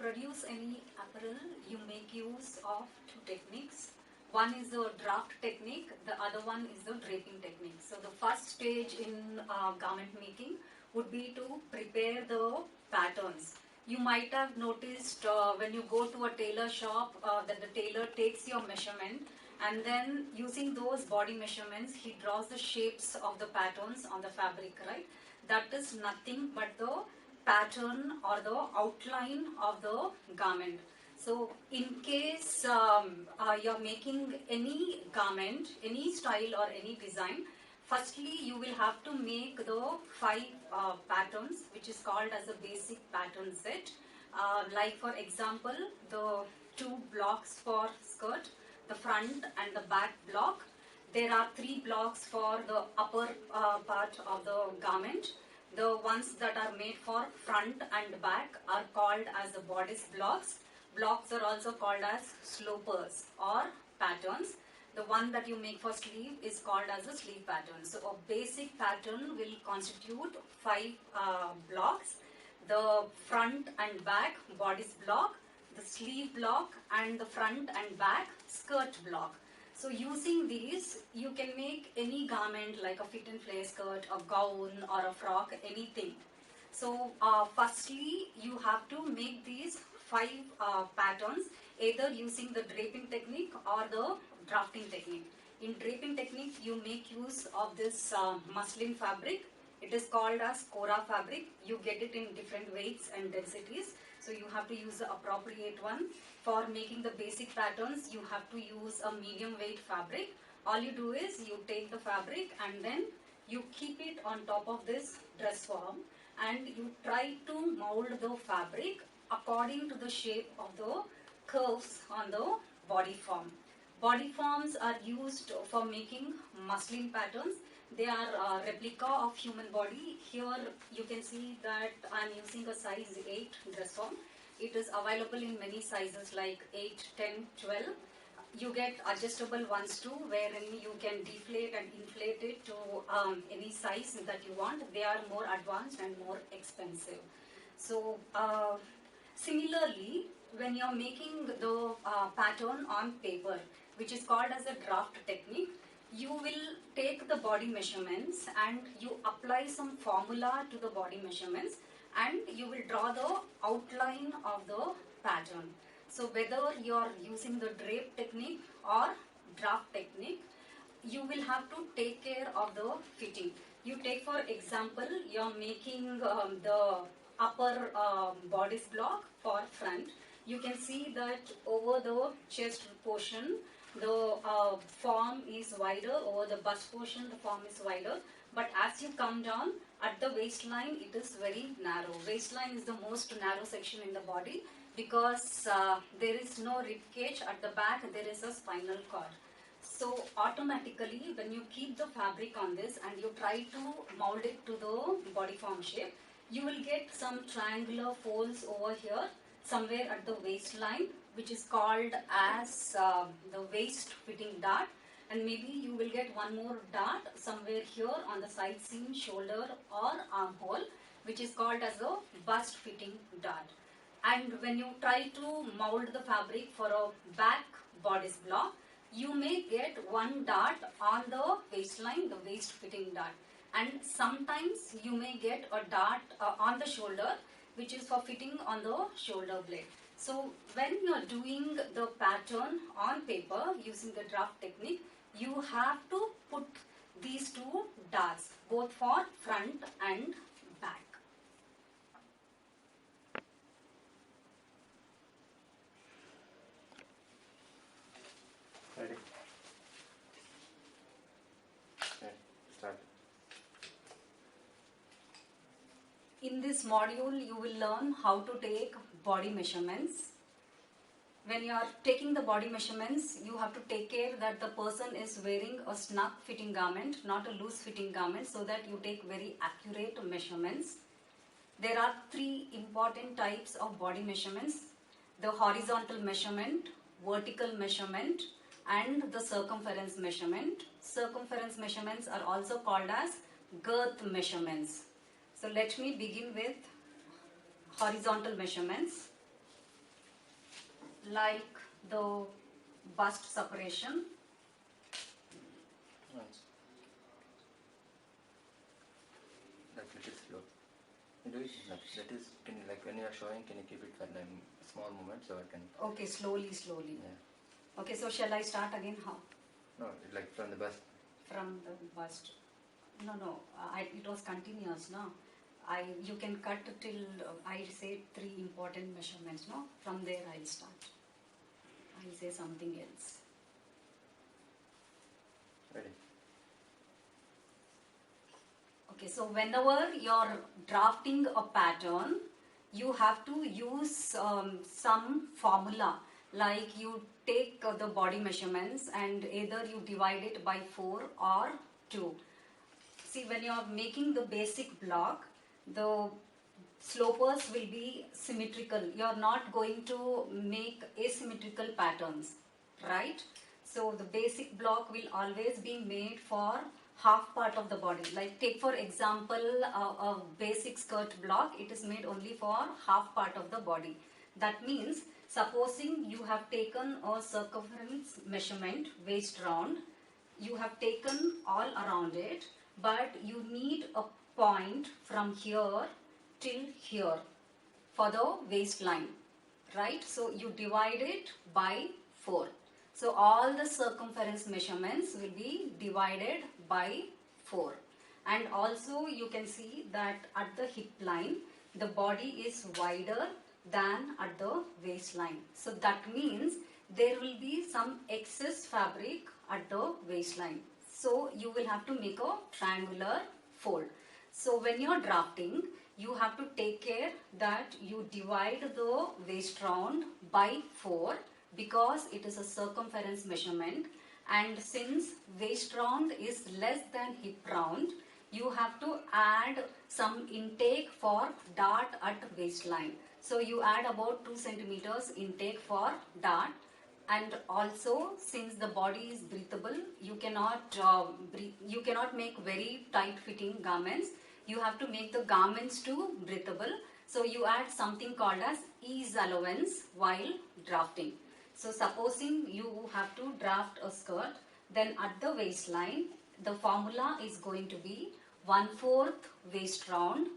produce any apparel, you make use of two techniques. One is the draft technique, the other one is the draping technique. So the first stage in garment making would be to prepare the patterns. You might have noticed when you go to a tailor shop that the tailor takes your measurement, and then using those body measurements he draws the shapes of the patterns on the fabric, right? That is nothing but the pattern or the outline of the garment. So in case you're making any garment, any style or any design, firstly you will have to make the 5 patterns, which is called as a basic pattern set. Like for example, the 2 blocks for skirt, the front and the back block. There are 3 blocks for the upper part of the garment. The ones that are made for front and back are called as the bodice blocks. Blocks are also called as slopers or patterns. The one that you make for sleeve is called as a sleeve pattern. So a basic pattern will constitute 5 blocks. The front and back bodice block, the sleeve block, and the front and back skirt block. So using these, you can make any garment like a fit and flare skirt, a gown or a frock, anything. So firstly, you have to make these 5 patterns either using the draping technique or the drafting technique. In draping technique, you make use of this muslin fabric. It is called as Cora fabric. You get it in different weights and densities. So you have to use the appropriate one. For making the basic patterns, you have to use a medium weight fabric. All you do is you take the fabric and then you keep it on top of this dress form and you try to mold the fabric according to the shape of the curves on the body form. Body forms are used for making muslin patterns. They are a replica of human body. Here you can see that I am using a size 8 dress form. It is available in many sizes like 8, 10, 12. You get adjustable ones too, wherein you can deflate and inflate it to any size that you want. They are more advanced and more expensive. So similarly, when you are making the pattern on paper, which is called as a draft technique, you will take the body measurements and you apply some formula to the body measurements and you will draw the outline of the pattern. So whether you are using the drape technique or draft technique, you will have to take care of the fitting. You take for example, you are making the upper bodice block for front. You can see that over the chest portion, the form is wider. Over the bust portion, the form is wider. But as you come down at the waistline, it is very narrow. Waistline is the most narrow section in the body because there is no rib cage at the back. There is a spinal cord. So automatically, when you keep the fabric on this and you try to mold it to the body form shape, you will get some triangular folds over here, somewhere at the waistline, which is called as the waist fitting dart, and maybe you will get one more dart somewhere here on the side seam, shoulder or armhole, which is called as a bust fitting dart. And when you try to mold the fabric for a back bodice block, you may get one dart on the waistline, the waist fitting dart, and sometimes you may get a dart on the shoulder, which is for fitting on the shoulder blade. So when you are doing the pattern on paper using the draft technique, you have to put these 2 darts both for front and back. Ready? Okay, start. In this module, you will learn how to take body measurements. When you are taking the body measurements, you have to take care that the person is wearing a snug fitting garment, not a loose fitting garment, so that you take very accurate measurements. There are 3 important types of body measurements: the horizontal measurement, vertical measurement, and the circumference measurement. Circumference measurements are also called as girth measurements. So let me begin with horizontal measurements. like the bust separation. Once. Like little slow. You do it. That is, can you, like when you are showing, can you keep it for like small moments so I can? Okay, slowly. Yeah. Okay, so shall I start again? How? No, like from the bus. From the bust. No. It was continuous, no? You can cut till I say 3 important measurements, no? From there I'll start. I'll say something else. Ready. Okay, so whenever you're drafting a pattern, you have to use some formula. Like you take the body measurements and either you divide it by 4 or 2. See, when you're making the basic block, the slopers will be symmetrical. You're not going to make asymmetrical patterns, right? So the basic block will always be made for half part of the body. Like take for example a basic skirt block, it is made only for half part of the body. That means supposing you have taken a circumference measurement waist round, you have taken all around it, but you need a point from here till here for the waistline, right? So you divide it by 4. So all the circumference measurements will be divided by 4. And also you can see that at the hip line, the body is wider than at the waistline. So that means there will be some excess fabric at the waistline. So you will have to make a triangular fold. So when you are drafting, you have to take care that you divide the waist round by 4 because it is a circumference measurement, and since waist round is less than hip round, you have to add some intake for dart at waistline. So you add about 2 centimeters intake for dart. And also, since the body is breathable, you cannot make very tight fitting garments. You have to make the garments too breathable. So you add something called as ease allowance while drafting. So supposing you have to draft a skirt, then at the waistline, the formula is going to be 1/4 waist round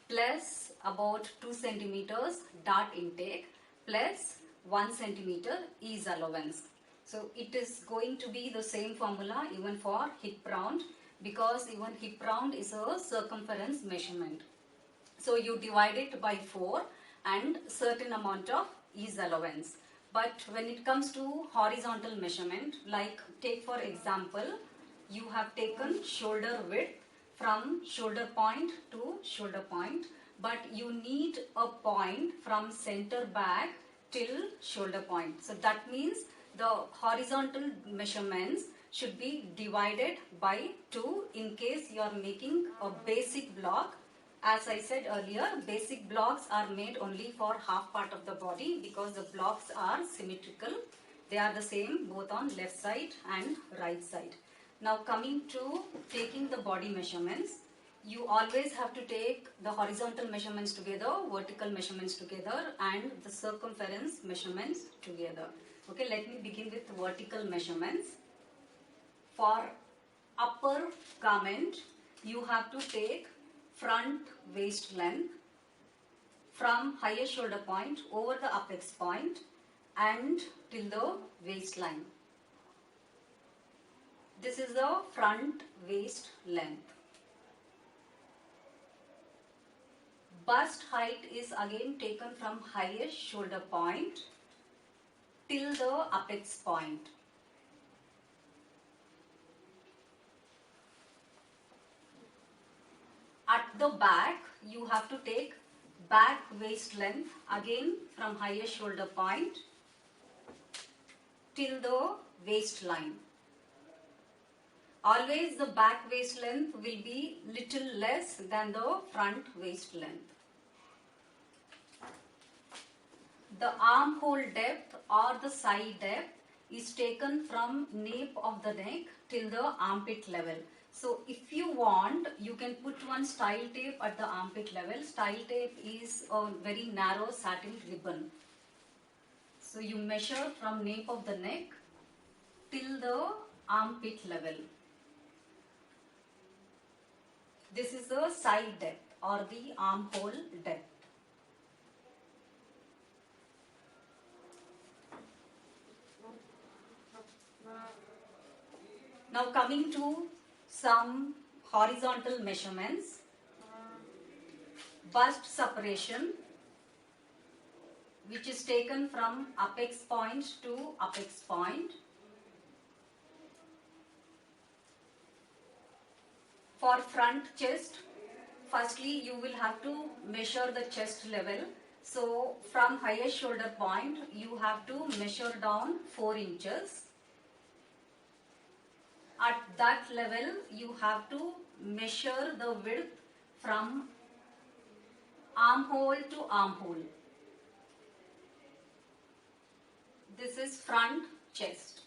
plus about 2 centimeters dart intake plus 1 centimeter ease allowance. So it is going to be the same formula even for hip round, because even hip round is a circumference measurement. So you divide it by 4 and certain amount of ease allowance. But when it comes to horizontal measurement, like take for example, you have taken shoulder width from shoulder point to shoulder point, but you need a point from center back till shoulder point. So that means the horizontal measurements should be divided by 2 in case you are making a basic block. As I said earlier, basic blocks are made only for half part of the body because the blocks are symmetrical. They are the same both on left side and right side. Now coming to taking the body measurements, you always have to take the horizontal measurements together, vertical measurements together, and the circumference measurements together. Okay, let me begin with vertical measurements. For upper garment, you have to take front waist length from highest shoulder point over the apex point and till the waistline. This is the front waist length. Bust height is again taken from highest shoulder point till the apex point. At the back, you have to take back waist length again from highest shoulder point till the waistline. Always the back waist length will be little less than the front waist length. The armhole depth or the side depth is taken from nape of the neck till the armpit level. So if you want, you can put one style tape at the armpit level. Style tape is a very narrow satin ribbon. So you measure from nape of the neck till the armpit level. This is the side depth or the armhole depth. Now coming to some horizontal measurements. Bust separation, which is taken from apex point to apex point. For front chest, firstly you will have to measure the chest level. So from highest shoulder point, you have to measure down 4 inches. At that level, you have to measure the width from armhole to armhole. This is front chest.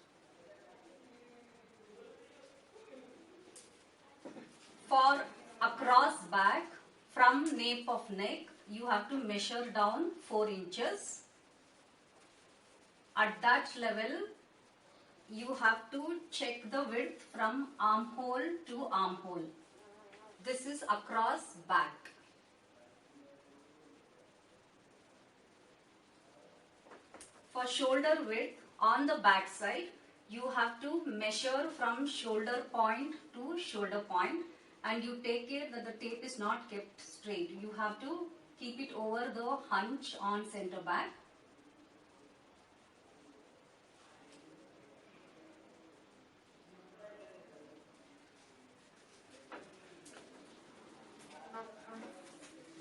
For across back, from nape of neck, you have to measure down 4 inches. At that level, you have to check the width from armhole to armhole. This is across back. For shoulder width, on the back side, you have to measure from shoulder point to shoulder point, and you take care that the tape is not kept straight. You have to keep it over the hunch on center back.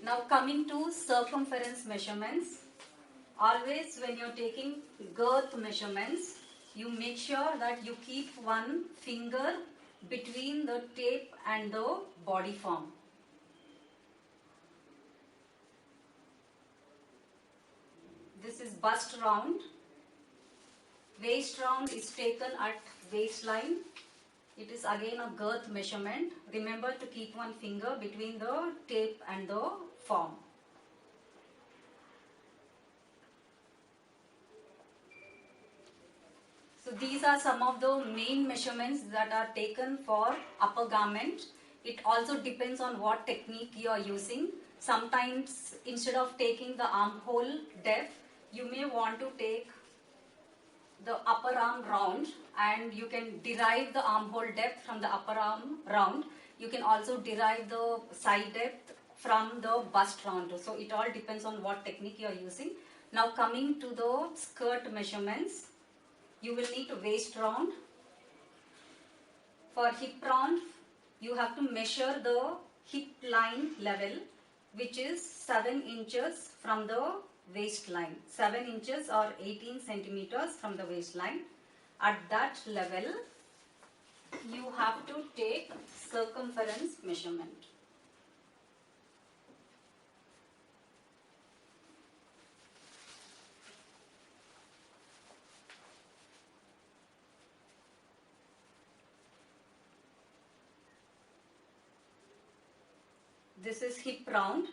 Now coming to circumference measurements. Always when you're taking girth measurements, you make sure that you keep one finger between the tape and the body form. This is bust round. Waist round is taken at waistline. It is again a girth measurement. Remember to keep one finger between the tape and the form. So these are some of the main measurements that are taken for upper garment. It also depends on what technique you are using. Sometimes instead of taking the armhole depth, you may want to take the upper arm round, and you can derive the armhole depth from the upper arm round. You can also derive the side depth from the bust round. So it all depends on what technique you are using. Now coming to the skirt measurements. You will need a waist round. For hip round, you have to measure the hip line level, which is 7 inches from the waistline. 7 inches or 18 centimeters from the waistline. At that level, you have to take circumference measurement. This is hip round.